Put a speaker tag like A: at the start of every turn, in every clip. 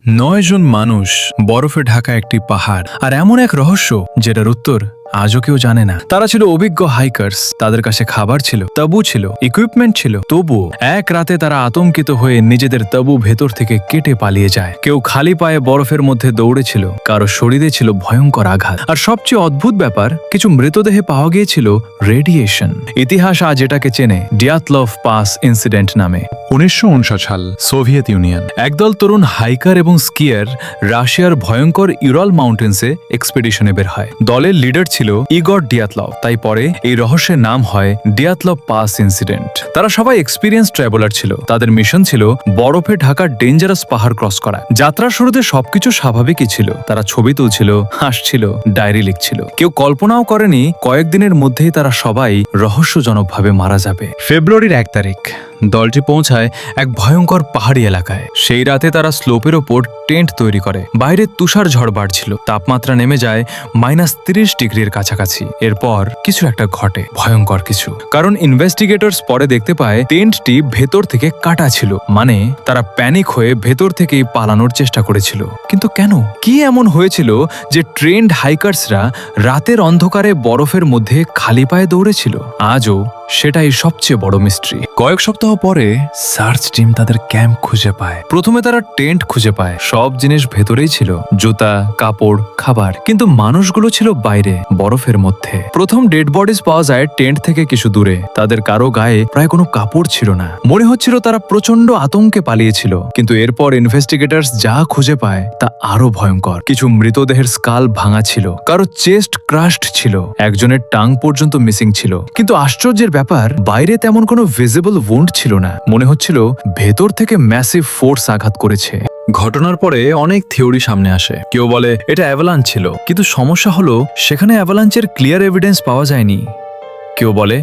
A: ৯ জন মানুষ বরফে ঢাকা একটি পাহাড়, আর এমন এক রহস্য যেটার উত্তর আজও কেউ জানে না। তারা ছিল অভিজ্ঞ হাইকার্স, তাদের কাছে খাবার ছিল, তাবু ছিল, ইকুইপমেন্ট ছিল, তবুও এক রাতে তারা আতঙ্কিত হয়ে নিজেদের তাবু ভেতর থেকে কেটে পালিয়ে যায়। কেউ খালি পায়ে বরফের মধ্যে দৌড়েছিল, কারো শরীরে ছিল ভয়ঙ্কর আঘাত, আর সবচেয়ে অদ্ভুত ব্যাপার, কিছু মৃতদেহে পাওয়া গিয়েছিল রেডিয়েশন। ইতিহাস আজ এটাকে চেনে ডিয়াতলভ পাস ইনসিডেন্ট নামে।
B: 1959 সাল, সোভিয়েত ইউনিয়ন।
A: একদল তরুণ হাইকার এবং স্কিয়ার রাশিয়ার ভয়ঙ্কর ইউরাল মাউন্টেন্সে এক্সপেডিশনে বের হয়। দলের লিডার ছিল ইগর ডিয়াতলভ, তাই পরে এই রহস্যের নাম হয় ডিয়াতলভ পাস ইনসিডেন্ট। তারা সবাই এক্সপিরিয়েন্স ট্রাভেলার ছিল। তাদের মিশন ছিল বরফে ঢাকা ডেঞ্জারাস পাহাড় ক্রস করা। যাত্রার শুরুতে সবকিছু স্বাভাবিকই ছিল। তারা ছবি তুলছিল, হাসছিল, ডায়েরি লিখছিল। কেউ কল্পনাও করেনি কয়েকদিনের মধ্যেই তারা সবাই রহস্যজনকভাবে মারা যাবে।
B: ফেব্রুয়ারির 1 তারিখ
A: দলটি পৌঁছায় এক ভয়ঙ্কর পাহাড়ি এলাকায়। সেই রাতে তারা স্লোপের ওপর টেন্ট তৈরি করে। বাইরে তুষার ঝড় বাড়ছিল, তাপমাত্রা নেমে যায় -30 ডিগ্রির কাছাকাছি। এরপর কিছু একটা ঘটে, ভয়ঙ্কর কিছু। কারণ ইনভেস্টিগেটরস পরে দেখতে পায় টেন্টটি ভেতর থেকে কাটা ছিল। মানে তারা প্যানিক হয়ে ভেতর থেকেই পালানোর চেষ্টা করেছিল। কিন্তু কেন? কি এমন হয়েছিল যে ট্রেন্ড হাইকার্সরা রাতের অন্ধকারে বরফের মধ্যে খালি পায়ে দৌড়েছিল? আজও সেটাই সবচেয়ে বড় মিস্ট্রি।
B: কয়েক সপ্তাহ পরে
A: সার্চ টিম তাদের ক্যাম্প খুঁজে পায়। প্রথমে তারা টেন্ট খুঁজে পায়, সব জিনিস ভেতরেই ছিল, জুতা, কাপড়, খাবার। কিন্তু মানুষগুলো ছিল বাইরে, বরফের মধ্যে। প্রথম ডেড বডিজ পাওয়া যায় টেন্ট থেকে কিছু দূরে। তাদের কারো গায়ে প্রায় কোনো কাপড় ছিল না। মনে হচ্ছিল তারা প্রচন্ড আতঙ্কে পালিয়েছিল। কিন্তু এরপর ইনভেস্টিগেটরস যা খুঁজে পায় তা আরো ভয়ঙ্কর। কিছু মৃতদেহের স্কাল ভাঙা ছিল, কারো চেস্ট ক্রাশড ছিল, একজনের টাং পর্যন্ত মিসিং ছিল। কিন্তু আশ্চর্যের ব্যাপার, বাইরে তেমন কোনো ভিজিবল উন্ড ছিল না। মনে হচ্ছিল ভেতর থেকে ম্যাসিভ ফোর্স আঘাত করেছে। ঘটনার পরে অনেক থিওরি সামনে আসে। কেউ বলে এটা অ্যাভালাঞ্চ ছিল, কিন্তু সমস্যা হলো সেখানে অ্যাভালাঞ্চের ক্লিয়ার এভিডেন্স পাওয়া যায়নি। কেউ বলে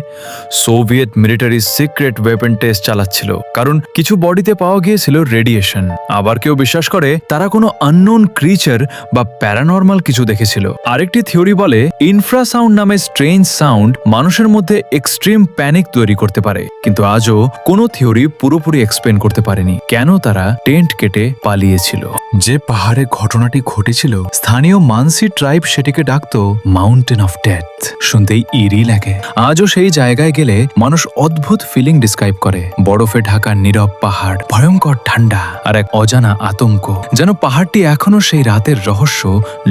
A: Soviet military secret weapon test চালাচ্ছিল, কারণ কিছু বডিতে পাওয়া গিয়েছিল রেডিয়েশন। আবার কেউ বিশ্বাস করে তারা কোনো আননোন ক্রিচার বা প্যারানর্মাল কিছু দেখেছিল। আরেকটি থিওরি বলে ইনফ্রাসাউন্ড নামে স্ট্রেঞ্জ সাউন্ড মানুষের মধ্যে এক্সট্রিম প্যানিক তৈরি করতে পারে। কিন্তু আজও কোনো থিওরি পুরোপুরি এক্সপ্লেন করতে পারেনি কেন তারা টেন্ট কেটে পালিয়েছিল।
B: যে পাহাড়ে ঘটনাটি ঘটেছিল,
A: স্থানীয় মানসি ট্রাইব সেটিকে ডাকতো মাউন্টেন অফ ডেথ। শুনতেই ইরি লাগে। আজও সেই জায়গায় গেলে মানুষ অদ্ভুত ফিলিং ডিসক্রাইব করে। বরফে ঢাকা নীরব পাহাড়, ভয়ঙ্কর ঠান্ডা, আর এক অজানা আতঙ্ক, যেন পাহাড়টি এখনো সেই রাতের রহস্য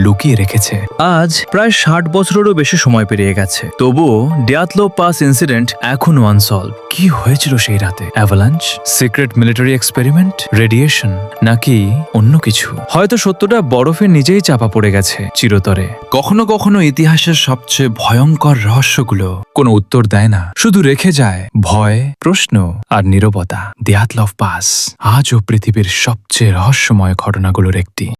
A: লুকিয়ে রেখেছে। আজ প্রায় 60 বছরেরও বেশি সময় পেরিয়ে গেছে, তবুও ডিয়াতলভ পাস ইনসিডেন্ট এখনো আনসলভ। কি হয়েছিল সেই রাতে? Avalanche, secret military experiment, radiation, নাকি অন্য কিছু? হয়তো সত্যটা বরফে নিজেই চাপা পড়ে গেছে চিরতরে। কখনো কখনো ইতিহাসের সবচেয়ে ভয়ঙ্কর রহস্যগুলো কোনো উত্তর দেয় না, শুধু রেখে যায় ভয়, প্রশ্ন আর নীরবতা। ডিয়াতলভ পাস আজও পৃথিবীর সবচেয়ে রহস্যময় ঘটনাগুলোর একটি।